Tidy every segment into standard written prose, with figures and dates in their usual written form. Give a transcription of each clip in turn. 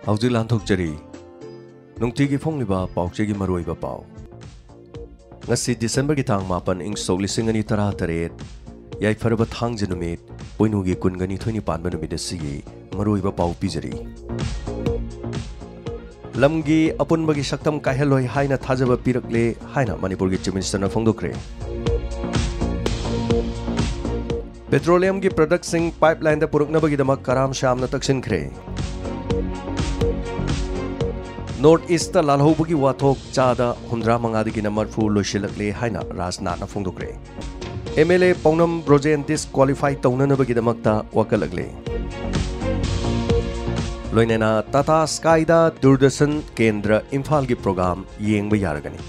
Hauji Lanthokjari Nungtigi Fongliba Pauchegi Maroiba Pau Ngasi December ki thang mapan ing Solisingani Tara Taret Yai Faraba Thang Janumit Poinugi Kungani 20 Panba Numida Sigi Maroiba Pau Pijari Lamgi Apun Bagi Shaktam Kaheloi Haina Thajaba Pirakle Haina Manipur Chief Minister na Fongdokre Petroleum ki product sing pipeline da purukna bagi damak karam sham na taksin kre North East ta lalhobagi wathok chada hundra mangadi ki namar fu loshilakle haina Rajnath na Fongdokre MLA Pongnam Brojen disqualify tawna na bagi damak ta wakalagle Loinena Tata Sky da Durdasan Kendra Imphal ki program yengba yaragani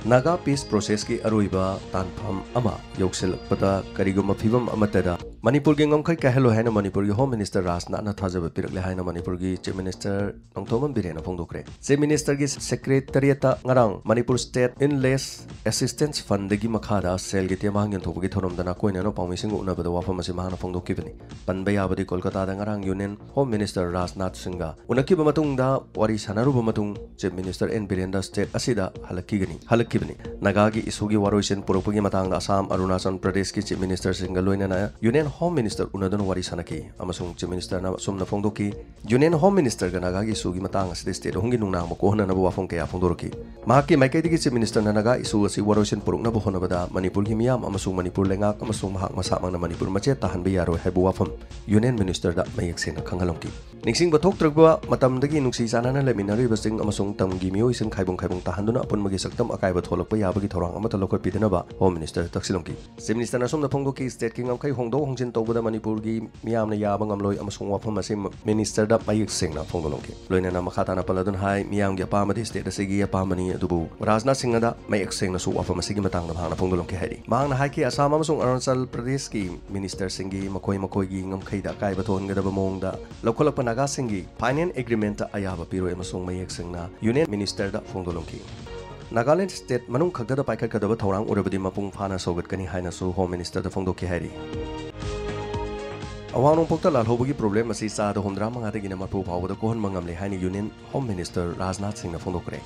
Naga peace process ki aruiba tanpham ama yokselakpada kariguma phibam amatada Manipur ki ngomkhai kahelo haina Manipur ki Home Minister Rajnath na thajaba pirakle haina Manipur ki Chief Minister Nongthoman Birena Fongdokre Chief Minister ki Secretariat ngarang Manipur State Inless Assistance Fund gi makhada sel gi temang yen thobagi thoromdana koina no pawmising unabada wafam ase mahana Fongdokibani panba yabadi Kolkata da ngarang Union Home Minister Rajnath Singha unakiba matungda wari sanaruba matung Chief Minister N Birendra State asida halakibani Naga ki isugi waroisen puropagi matang Assam Arunachal Pradesh ki Chief Minister Singha loinana Union Home Minister unadon wari sanaki amasung Chief Minister na sumna Fongdoki Union Home Minister ga Naga ki isugi matang aside state hongi nungnang makohna na wafong kaya Fongdoroki mahaki maikaidi ki Chief Minister na Naga isu asi waroisen purukna bohona bada Manipur ki miyam amasung Manipur lengak amasung mahak masamang na Manipur mache tahan ba yaro haibu wafam Union Minister da mayak sena khangalongki ningsing bathok tragba matamdagi nungsi sanana leminari basing amasung tamgi miyo isin khaibong tahanduna apun magi saktam akaiba tholakpa yabagi thorang amata lokot pidanaba Home Minister taksilongki Chief Minister na sumna Fongdoki state ki ngamkhai hongdo hongjin tawbada Manipur gi miyamna yaba ngamloi amasung wafam ase Minister da mayak sena Fongdolongki loinana makhata na paladun hai miyam gi apamadi state asigi apamani adubu Rajnath Singha da mayak sena su wafam asigi matang na bhangna Fongdolongki haidi mahang na hai ki Assam amasung Arunachal Pradesh ki Minister Singhi makoi gi ngamkhai da kaiba thongadaba mongda lokholakpa Naga Singhi finance agreement ta ayaba piro amasung mayak sena Union Minister da Fongdolongki Nagaland State manung khagda paikhat kadaba thorang urabadi mapung phana sogatkani haina su Home Minister da Fongdoki hairi Awanong pokta lalhobagi problem asi sa da hundra mangadagi na mapu phawada kohon mangamle haini Union Home Minister Rajnath Singh na Fongdokre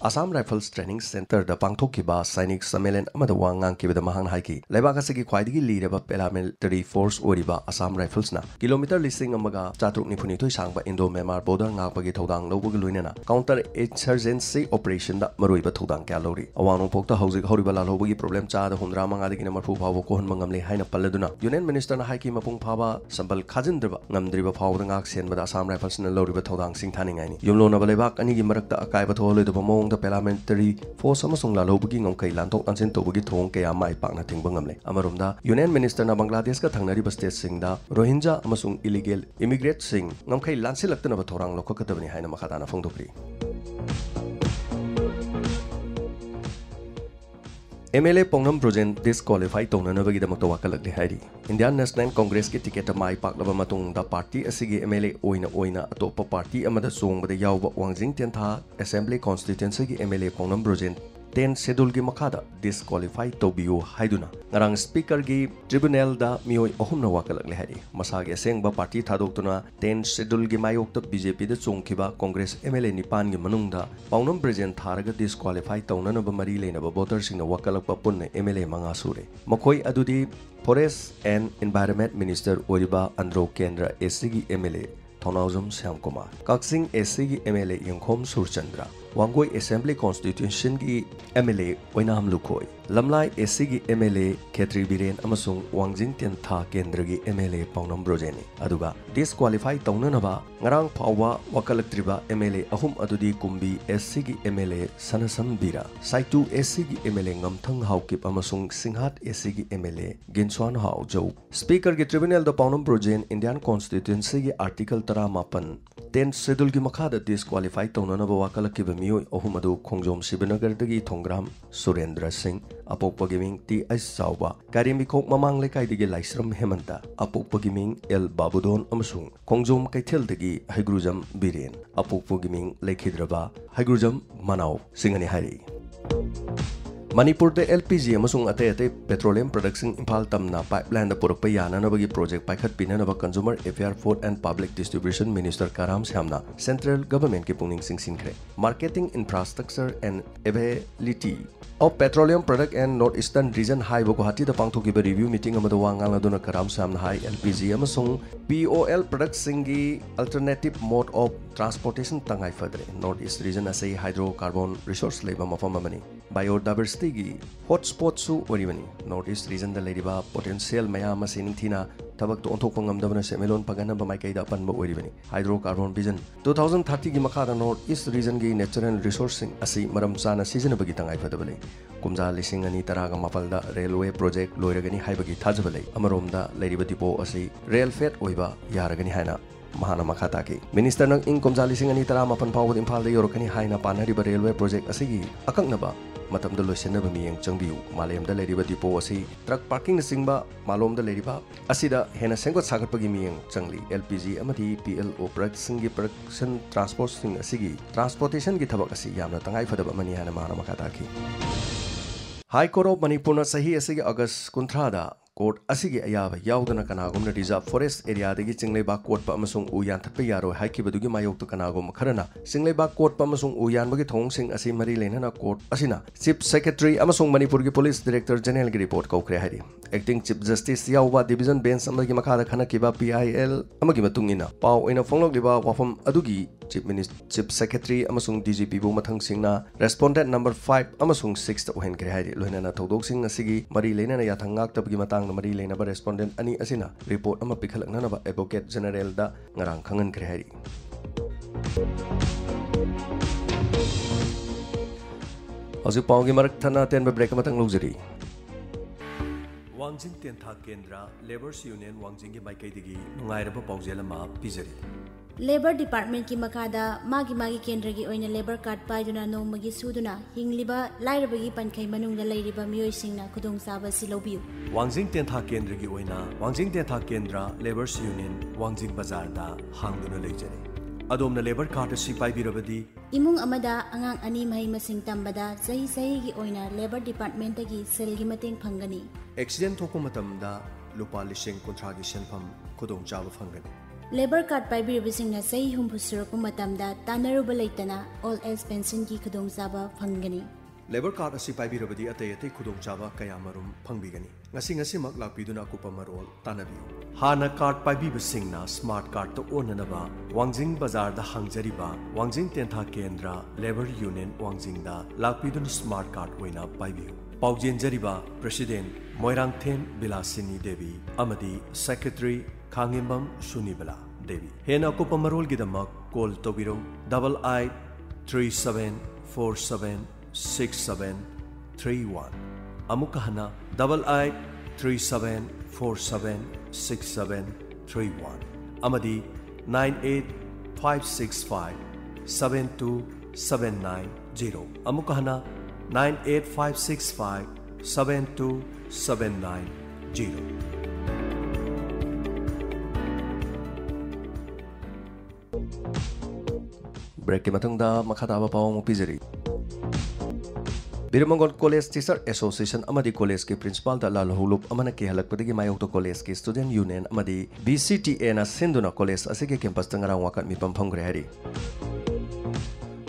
Assam Rifles Training Center da pangthokkiba Sainik Sammelan amada wangang kibada mahang haiki leibak asigi khwaidagi liraba paramilitary force oriba Assam Rifles na kilometer listing amaga chatruk nifuni thoi sangba Indo Myanmar border ngakpagi thodang lobagi loinena counter insurgency operation da maroiba thodang kya lori awanong pokta hojik horiba lalhobagi problem cha da hundra mangadagi na marfu phawo kohon mangamle haina palladuna Union Minister na haiki mapung phaba sambal khajindriba ngamdriba phawda ngak senbada Assam Rifles na loriba thodang singthaningaini yumlona balebak anigi marakta akaiba tholoi do mong parliamentary force amasung lalhobagi ngomkai lantok ansin tobagi thong kaya mai pakna thingba ngamle amarumda Union Minister na Bangladesh ka thangnari state singda Rohingya amasung illegal immigrant sing ngomkai lansilaktana ba thorang lokhakatabani haina makhatana Fongdokri MLA Pongnam Brojen disqualify tawnanabagi damakta wakalakle hairi Indian National Congress ki ticket mai paklaba matung da party asigi MLA oina atopa party amada songbada yawba Wangjing Tentha Assembly constituency ki MLA Pongnam Brojen 10 schedule gi makhada disqualify tobiyo haiduna ngarang speaker gi tribunal da mioi ahumna wakalakle hari masagi asengba party thadoktuna 10 schedule gi mayokta BJP da chongkhiba Congress MLA nipan gi manungda Pongnam Brojen tharaga disqualify tawna ba mari leina ba voter sing na wakalakpa punne MLA manga sure makhoi adudi Forest and Environment Minister Oriba Andro Kendra SCG MLA Thonauzam Syamkumar Kaksing SCG MLA Yungkhom Surchandra Wangoi Assembly Constitution ki MLA Oinam Lukhoi Lamlai SCG MLA Khetri Biren amasung Wangjing Tentha Kendra gi MLA Pongnam Brojeni aduga disqualify tawnanaba ngarang phawwa wakalaktriba MLA ahum adudi kumbi SCG MLA Sanasam Bira Saitu SCG MLA Ngamthang Haukip amasung Singhat SCG MLA Ginswan Haujau Speaker gi Tribunal da Pongnam Brojen Indian Constituency gi Article 18 10 schedule gi makhada disqualify tawnanaba wakalakkiba mioi ahum adu Khongjom Sibinagar dagi Thongram Surendra Singh apokpagi ming T.S. Sauba Karimikok mamang lekai digi Laisram Hemanta apokpagi ming L. Babudon amasung Khongjom Kaithel dagi Haigrujam Biren apokpagi ming Lekhidraba Haigrujam Manau Singani Hari Manipur de LPG amasung ate petroleum production impal tamna pipeline da purak pa yananabagi project paikhat pinanaba Consumer Affair Food and Public Distribution Minister Karam Shamna Central Government ki pungning singsinkre. Marketing infrastructure and availability of petroleum product and Northeastern region high Guwahati da pangthokiba review meeting amada wangal aduna Karam Shamna high LPG amasung POL product singi alternative mode of transportation tangai fadre Northeast region asai hydrocarbon resource labor mafam amani biodiversity gi hotspot su oribani Northeast region da leriba potential mayam asining thina tabak to onthok pangamdabana semelon pagana ba maikai da panba oribani hydrocarbon vision 2030 gi makada Northeast region gi natural resourcing asi maram chana season bagi tangai fadabale kumja lising ani taraga mapalda railway project loiragani haibagi thajabale amaromda leriba dipo asi rail freight oiba yaragani haina Mahana Makataki. Minister ng Income Jalising ani tara mapan pawod impal da yorokani haina panariba railway project asigi akak na ba matam da loisen na bamiyang changbiu malayam da leriba dipo asi truck parking na singba malom da leriba asida hena senggot sagat pagi miyang changli LPG amati PLO production gi production transport sing asigi transportation gi thabak asi yamna tangai fadaba mani hana Mahana Makataki. High Court of Manipur na sahi asigi August kuntrada Court asigi ayaba yaudana kanagum na reserve forest area dagi Singleba Court pa amasung uyan thatpa yaro haiki badugi mayok to kanagum kharana Singleba Court pa amasung uyan bagi thong sing asi mari lena na court asina Chief Secretary amasung Manipur gi Police Director General gi report ko kre hari Acting Chief Justice Yauba Division Bench amagi makada khana kiba PIL amagi matungina pau ina fonglok liba wafam adugi Chief Secretary amasung DGP bu mathang singna respondent number 5 amasung 6 ta ohen kre hari loina na thodok sing asigi mari lena na yathangak tabgi matang mari lena ba respondent ani asina report ama pikhalakna na ba Advocate General da ngarang khangan kre hari Azu paugi marak thana ten ba break matang lojari Wangjing Tentha Kendra Labours Union Wangjing gi maikai digi nungairaba paujela ma pijari Labor Department ki makada magi kendra gi oina labor card paiduna no magi suduna hingliba lairabagi pankai manung da lairiba miyoi singna khudong saba silobiu Wangjing Tentha Kendra gi oina Wangjing Tentha Kendra Labours Union Wangjing Bazar da hangduna leijare Adomna labor card si paibirabadi Imung amada angang ani mahi masing tambada sahi gi oina Labor Department gi sel gi mateng phangani Accident thokpa matamda lupa lising kontra gi senpham khudong chaba phangani Labor card paibirabisingna sahi humpusuraku matamda tanaruba leitana all age pension gi khudong chaba phangani Labor card asi paibirabadi atay khudong chaba kaya marum phangbigani ngasi mak lakpiduna akupa marol tanabiu hana card paibibasingna smart card to onanaba Wangjing Bazar da hangjariba Wangjing Tentha Kendra Labor Union Wangjing da lakpiduna smart card oina paibiu Paujen Jariba President Moirangthen Bilasini Devi Amadi Secretary Khangimbam Sunibala Devi Hena Kupa Marol Gidamak Call Tobiro 8837476731 Amukahana 8837476731 Amadi 98565727990 Amukahana 98565727990 Break ke matangda makata ba pawang pizari Biramangon College Teacher Association amadi college ke principal da lal hulup amana ke halak padigi mayok to college ke student union amadi BCTA na sinduna college asige campus tangarang wakat mi pampangre hari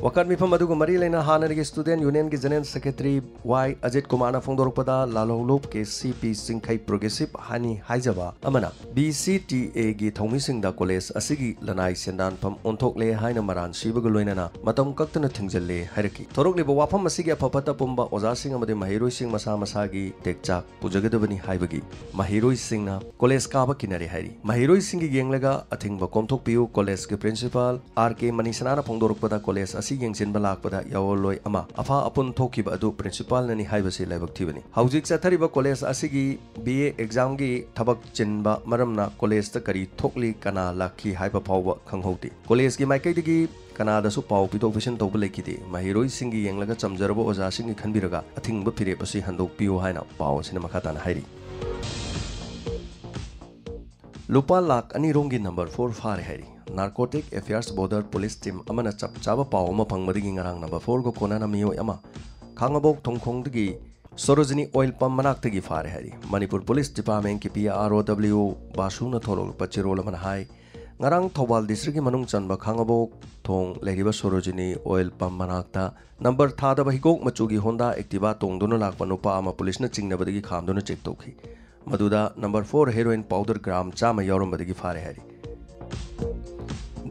Wakat mifam adugo mari lena hanarigi student union ki general secretary Y Ajit Kumar na phongdorpada lalolup ke CP Singkhai Progressive hani haijaba amana BCTA gi thongmi singda college asigi lanai sendan pham onthok le haina maran sibaga loinana matam kaktana thingjalle hairaki thorok liba wafam asigi apapata pumba oja sing amade mahiroi sing masa masagi tekchak pujagadabani haibagi mahiroi singna college ka ba kinare hairi mahiroi singi yenglaga athingba komthok piu college ke principal RK Manisana na phongdorpada college yengsin balakpada yawoloi ama afa apun thokiba adu principal nani haibasi laibak thibani haujik chathariba college asigi BA exam gi thabak chinba maramna college ta kari thokli kana lakhi haiba phawba khanghauti college gi maikai digi kanada su pau pidok vision tawba lekide mahiroi singi yenglaga chamjarabo oja singi khanbiraga athingba phire pasi handok piu haina pau sina makhatana hairi lupa lak ani rongi number 4 fare hairi Narcotic Affairs Border Police Team amana chap chaba paw ma phangmadigi ngarang number 4 go kona na miyo ama khangabok thongkhong digi Sorojini oil pump manaktagi fare hari Manipur Police Department ki PROW basuna tholol pachirol man hai ngarang Thobal district ki manung chanba khangabok thong leiriba Sorojini oil pump manakta number thada bahigok machugi Honda Activa tongduna lakpa nupa ama police na chingnabadagi khamduna check tokhi maduda number 4 heroin powder gram chama yaurambadagi fare hari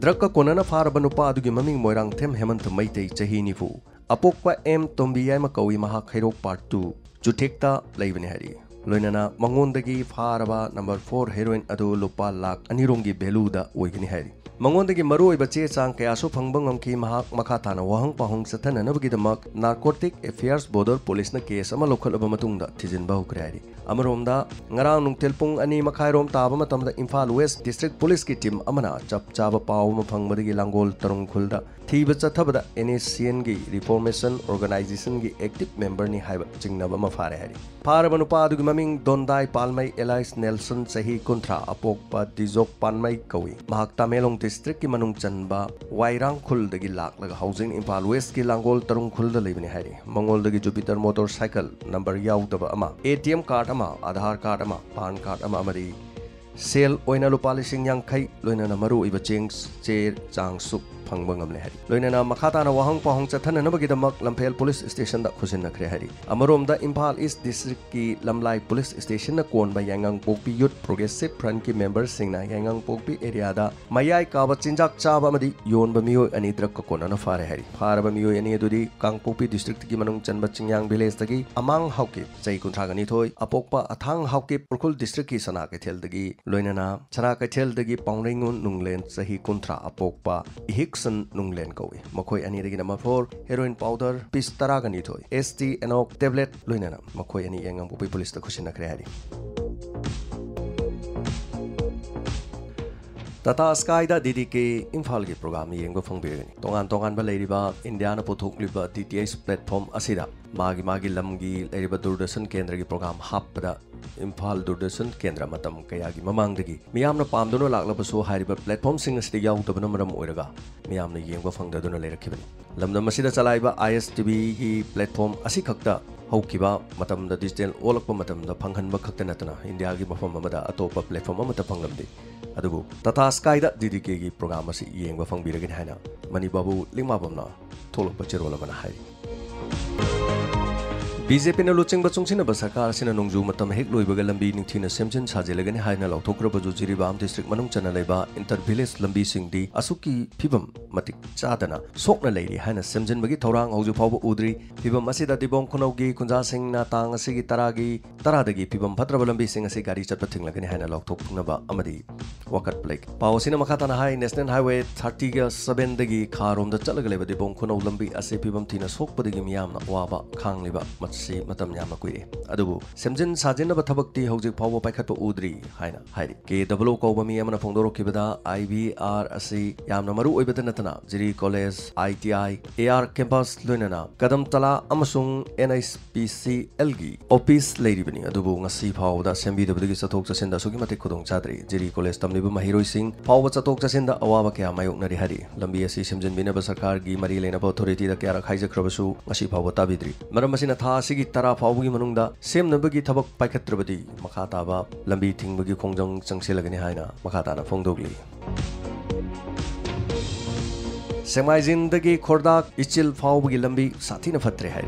Drug ka konana faraba nupa adugi maming moirang them Hemant Maitei chahi nifu Apokpa M Tombiyai Makawi Maha Khairok Part 2 Jutekta Laibani Hari Loinana Mangondagi Faraba number 4 heroin adu lupa lak anirongi beluda oigani hari Mangondagi maru bache chang kayaso phangbangam ki mahak makhatana wahang pahong sathana nabgidamak narcotic affairs border police na case ama lokhalaba matungda thijinba hukre hari amaromda ngarang nungtel pung ani makhairom taba matamda Imphal West District Police ki team amana chap chaba paw ma phangmadagi langol tarung khulda thiba chathabada NSCN gi reformation organization gi active member ni haiba jingnaba ma fare hari faraba nupa adugi maming Dondai Palmai Elias Nelson sahi kontra apokpa Dizok Panmai kawi mahak Tamelong District ki manung chanba Wairang khul dagi lak laga housing Imphal West ki langol tarung khul da leibani hari mangol dagi Jupiter motorcycle number yaudaba ama ATM card ama Aadhaar card ama PAN card ama amari sale oina lupa lising yang khai loina na maru iba cheng cher chang sup phangbangam le hari loina na makhata na wahang pahong chathana na bagi damak Lamphel Police Station da khusin na khre hari amarom da Imphal East District ki Lamlai Police Station na kon ba yangang pokpi youth progressive front ki members sing na yangang pokpi area da mayai ka ba chinjak chaba amadi yon ba miyo ani drak ka kona na fare hari fara ba miyo ani adudi Kangpokpi District ki manung chanba chingyang village dagi amang hauke chai kunthra gani thoi apokpa athang hauke Purkhul District ki sana ke thel dagi loina na chara ka thel dagi Pongrengun nunglen sahi kunthra apokpa Hikson nunglen kawi makhoi ani dagi number 4 heroin powder piece tara gani thoi ST enok tablet loina na makhoi ani yangang Pokpi police ta khusin na khre hari Tata Sky da DDK Imphal gi program ni yengba phongbirani tongan ba leiriba India na pothok liba DTH platform asida magi lamgi leiriba Doordarshan Kendra gi program happada Imphal Doordarshan Kendra matam kaya gi mamangdagi miyamna pamduna laklabasu hairiba platform sing asidi yaudabana maram oiraga miyamna yengba phangdaduna leirakibani lamdam asida chalaiba ISTV gi platform asi khakta haukiba matamda digital olakpa matamda phanghanba khakta natana India gi mafam amada atopa platform amata phangamdi adubu Tata Sky da DDK gi program asi yengba phangbiragin haina Mani Babu lingmabamna tholokpa cherola mana hai BJP na luching ba chungchina ba sarkar sina nongju matam hek loibaga lambi ningthina semjin sajelagani haina lauthokraba Jujiribam district manung chana leiba inter village lambi singdi asuki phibam matik chadana sokna leiri haina semjin bagi thorang hauju phawba udri phibam asida dibong khunaugi kunja singna tang asigi taradagi phibam bhadraba lambi sing asi gari chatpa thinglagani haina lauthoknaba amadi wakat plek pawsina makhatana hai national highway 30 ga 7 dagi kharom da chalaga leba dibong khunau lambi ase phibam thina sokpadagi miyamna waba khangliba si matam yamna kuire adubu semjin sajinna ba thabakti hojik phawba paikhatpa udri haina hairi ke double ko bami amana phongdoro kibada IBR asi yamna maru oibada natana Jiri College ITI AR campus loinana kadam tala amasung NISPCL gi office leiribani adubu ngasi phawda sembi dabdagi sathok chasinda sugi matik khudong chadri Jiri College tamliba mahiroi sing phawba chathok chasinda awaba kya mayoknari hari lambi asi semjin bina ba sarkar gi mari leina authority da kya khaijakhrabasu ngasi phawba tabidri maram asina tha gi tara phawgi manungda semnabagi thabak paikhatrabadi makhata ba lambi thingbagi khongjang changselagani haina makhata na phongdogli Semaijin dagi Khordak Ichil phawgi lambi sathina phatre hai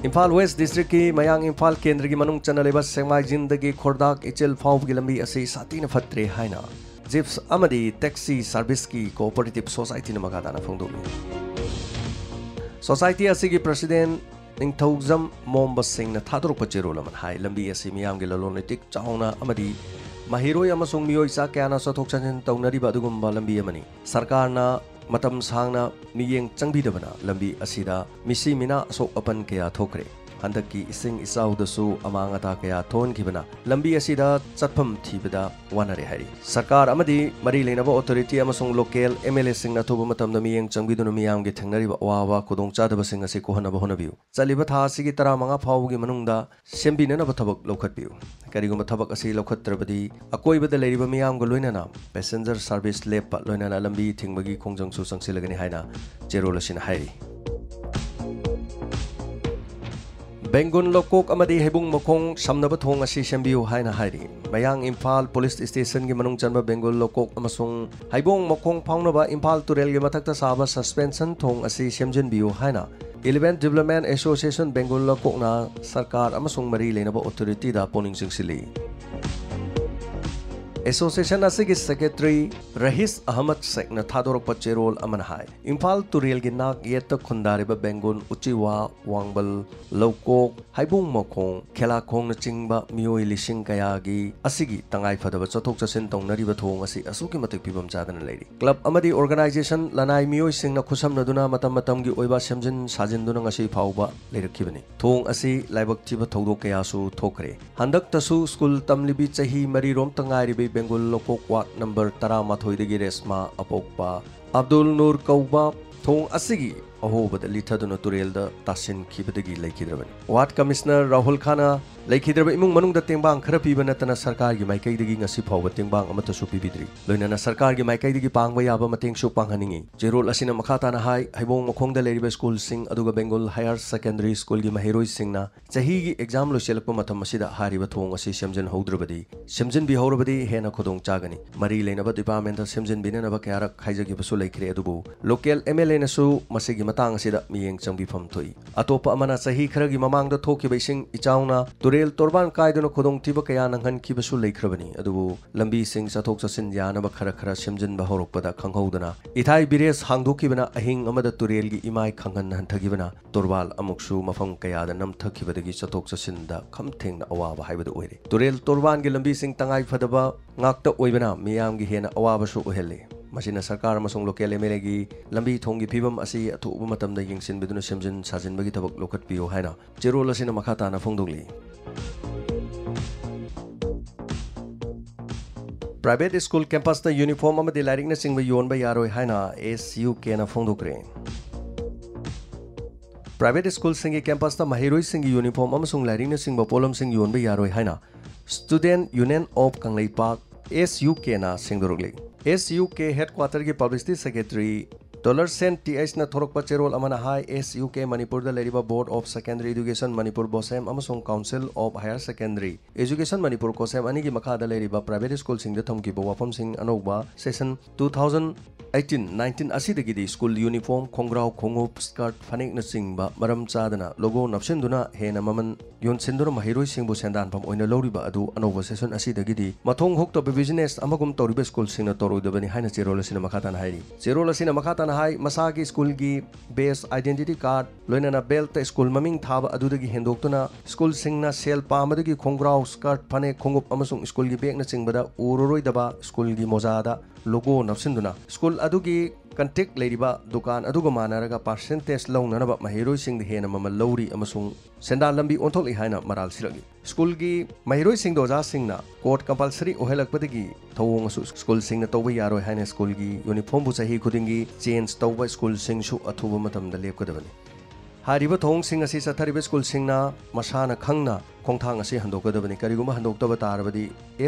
Imphal West District ki Mayang Imphal Kendra gi manung chana leba Semaijin dagi Khordak Ichil phawgi lambi ase sathina phatre haina Jeeps amadi taxi service ki cooperative society na makhata na phongdogli Society asigi president Ningthaujam Momba Singh na thadorokpa cherola man hai lambi asi miyamgi lalonetik chauna amadi mahiroi amasung miyoi sa kyana sathok chanin taunariba adugumba lambi amani sarkarna matam sangna miyeng changbidabana lambi asida misi mina asok apan kaya thokre handaki ising isaudasu amangata kaya thon kibana lambi asida chatpham thibada wanare hari sarkar amadi mari leinaba authority amasung local MLA singna thoba matamda miyeng changbiduna miyamgi thengnariba awawa khudong chadaba sing ase kohanaba honabiu chaliba tha asigi 15 phawgi manungda sembinana bathabak lokhatbiu kariguma thabak asi lokhatrabadi akoibada leiriba miyamga loinana passenger service lepa loinana lambi thingbagi khongjang su changsilagani haina cherolasina hai Bengun lokok amadi hebung mokong samnaba thong asi sembiu haina hairi mayang Imphal police station gi manung chanba Bengun lokok amasung haibong mokong phaunaba Imphal turel gi mathakta saba suspension thong asi semjin biu haina 11 Development Association Bengun lokok na sarkar amasung mari lenaba authority da poning singsili Association asigi Secretary Rahis Ahmad Sheikh na thadorok pacherol amanhai Imphal turel gi nak yeta khundariba Bengun uchiwa wangbal lokok haibung mokong khela khong na chingba mioi lising kaya gi asigi tangai phadaba chathok chasin tongnariba thong asi asuki matik pibam chadana leiri club amadi organization lanai mioi singna khusam naduna matam matam gi oiba semjin sajin duna ngasi phauba leirakhibani thong asi laibak chiba thodok kaya su thokre handak tasu school tamlibi chahi mari rom tangai ribi Bengun lokok wat number 13 dagi resma apokpa Abdul Nur Kauba thong asigi ahobada lithaduna turelda tasin khibadagi laikhidrabani wat commissioner Rahul Khana laikhidraba imung manungda tengbang khara piba natana sarkar gi maikai dagi ngasi phawba tengbang amata su pibidri loinana sarkar gi maikai dagi pangba yaba mateng su panghaningi jerol asina makhata na hai haibong mokhongda leriba school sing aduga Bengal Higher Secondary School gi mahiroi singna chahi gi exam lo selakpa matham asida hariba thong asi semjin hodrabadi semjin bi horabadi hena khodong chagani mari leinaba department da semjin binanaba kyarak khaijagi basu laikre adubu local MLA na su masigi matang asida miyeng changbifam thoi atopa amana chahi kharagi mamangda thokiba ising ichauna turel torban kaiduna khodong tiba kaya nanghan kibasu laikhrabani adubu lambi sing chathok chasin yanaba khara semjin ba horokpada khanghodana ithai bires hangdokibana ahing amada turel gi imai khanghan hanthagibana torbal amuksu mafam kaya da namthakibadagi chathok chasin da khamthengna awaba haibadu oire turel torban gi lambi sing tangai phadaba ngakta oibana miyam gi hena awaba su ohelle masina sarkar amasung local MLA gi lambi thonggi phibam asi athuba matamda yengsin biduna semjin sajin bagi thabak lokat piyo haina jerol asina makhata na phongdongli Private school campus da uniform amadi lairing na singba yonba yaroi haina SUK na phongdokre Private school singi campus da mahiroi singi uniform amasung lairing na singba polam sing yonba yaroi haina Student Union of Kanglaipak SUK na singdorogli SUK headquarter ki publicity secretary $10 TH na thorok pacherol amana hai SUK Manipur da leriba Board of Secondary Education Manipur Bosem amasung Council of Higher Secondary Education Manipur Kosem ani gi makha da leriba private school sing da thamki bo wafam sing anoba session 2018-19 asidagi di school uniform khongrau khongup skirt phanik na singba maram chadana logo napsinduna hena maman yon sinduna mahiroi singbu sendan pam oina loriba adu anoba session asidagi di mathong hokto business amagum toriba school sing na torodabani haina cherol asina makha tan hairi cherol asina makha tan hai masagi school gi base identity card loinana belt school maming thaba adudagi hendoktuna school singna sel pamadagi khongrau skirt phane khongup amasung school gi bag na singbada uroroi daba school gi mojada logo napsinduna school adugi contact leriba dukan aduga manaraga percentage launanaba mahiroi sing hena mama lori amasung senda lambi onthok haina maral siragi school gi mahiroi sing doja singna court compulsory ohelakpadagi thawong asu school singna tawba yaroi haina school gi uniform bu chahi khudingi change tawba school sing su athuba matamda lepkadabani hariba thong sing asi sathariba school singna masana khangna khongthang asi handokadabani kariguma handoktaba tarabadi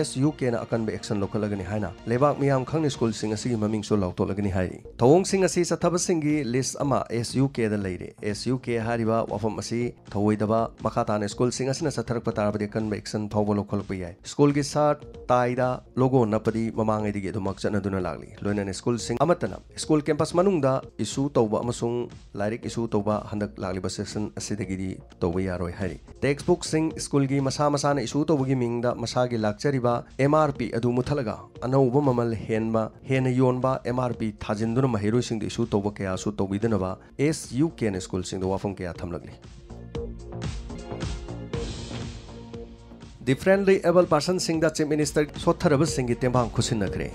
SUK na akanba action lokalagani haina lebak miyam khangni school sing asi maming so lautolagani hai thong sing asi sathaba singi list ama SUK da leire SUK hariba wafam asi thoidaba makhata na school sing asina satharakpa tarabadi akanba action thawba lokalpa yai school gi sat taida logo napadi mamangai dige dumak chana duna lagli loina school sing amatana school campus manungda issue tawba amasung lairik issue tawba handak lagliba section asidagi tawba yaroi hai textbook sing school gi masa masana issue tawgi mingda masagi lakchariba MRP adu muthalaga anauba mamal henba hena yonba MRP thajinduna mahiroi sing issue tawba kaya su tawbidanaba SUK na school sing do wafam kaya thamlagli Differently able person sing da chief minister sotharaba sing gi tembang khusinakre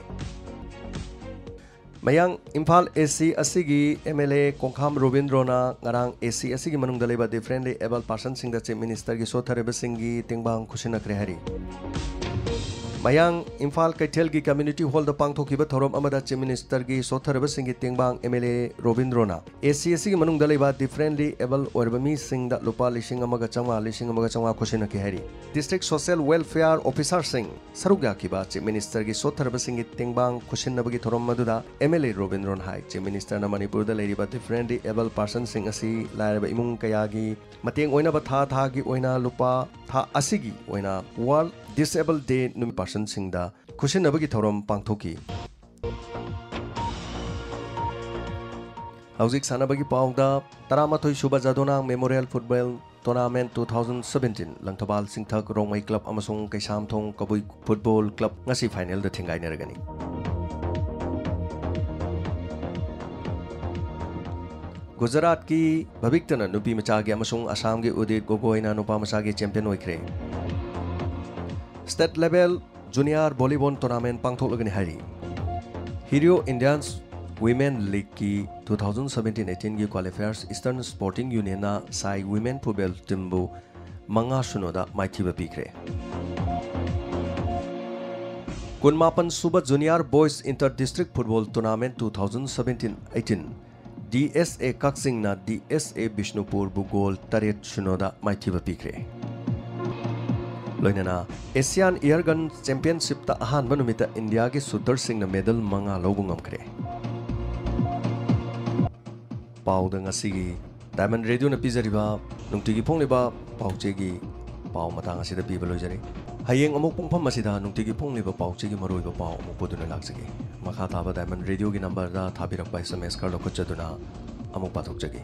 Mayang Imphal AC asigi MLA Kongkham Robindrona ngarang AC asigi manungda leba differently able person sing da chief minister gi sothareba sing gi tengbang khusinakre hari mayang Imphal Kaithel gi community hall da pangthokiba thorom amada chief minister gi sotharabe singi tengbang MLA Robindrona ACSC gi manung dalaiba differently able orbami singda lupa lising amaga changwa khoshina ki hari district social welfare officer sing sarugya kiba chief minister gi sotharabe singi tengbang khoshinna bagi thorom maduda MLA Robindron hai chief minister na Manipur da lairiba differently able person sing asi lairaba imung kaya gi mateng oina ba tha gi oina lupa tha asigi oina world disabled day numi person singda khushin abagi thorom pangthoki hauzik sanabagi pauda taramathoi suba jadona memorial football tournament 2017 langthobal singthak rongmai club amasung kaisam thong kabui football club ngasi final da thingai neragani Gujarat ki Bhaviktana nupi machagi amasung Assam gi Udit Gogoi na nupa machagi champion oikre State level junior volleyball tournament pangtholagani hari Hero Indians Women League ki 2017-18 gi qualifiers Eastern Sporting Union na Sai Women Football team bu manga sunoda maithiba pikre Kunmapan Suba Junior Boys Inter District Football Tournament 2017-18 DSA Kaksing na DSA Bishnupur bu goal taret sunoda maithiba pikre Loinana Asian Airgun Championship ta ahan banumita India ki Sudhar Singh na medal manga lobu ngamkre Pauda ngasigi Diamond Radio na pizariba nungtigi pongliba pauchegi pau matang asida piba lojari Hayeng amuk pungpam masida nungtigi pongliba pauchegi maroiba pau amuk poduna laksagi Makha taba Diamond Radio ki number da thabirakpa SMS kar lokuchaduna amuk pathokjagi